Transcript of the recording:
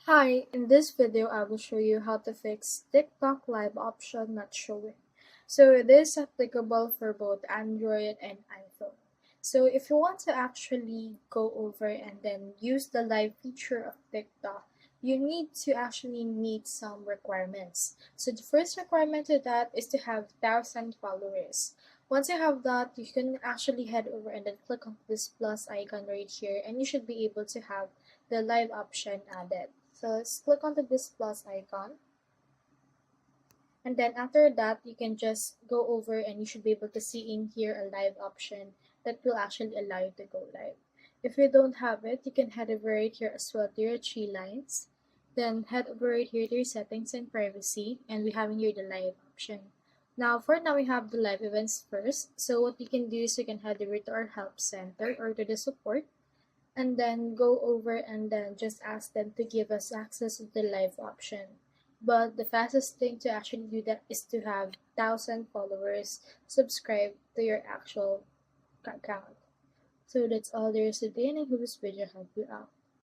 Hi, in this video I will show you how to fix TikTok live option not showing. So it is applicable for both Android and iPhone. So if you want to actually go over and then use the live feature of TikTok, you need to actually meet some requirements. So the first requirement to that is to have 1,000 followers. Once you have that, you can actually head over and then click on this plus icon right here and you should be able to have the live option added. So let's click onto this plus icon. And then after that, you can just go over and you should be able to see in here a live option that will actually allow you to go live. If you don't have it, you can head over right here as well to your three lines. Then head over right here to your settings and privacy. And we have in here the live option. Now, for now, we have the live events first. So what you can do is you can head over to our help center or to the support and then go over and then just ask them to give us access to the live option. But the fastest thing to actually do that is to have 1,000 followers subscribe to your actual account. So that's all there is today, and I hope this video helped you out.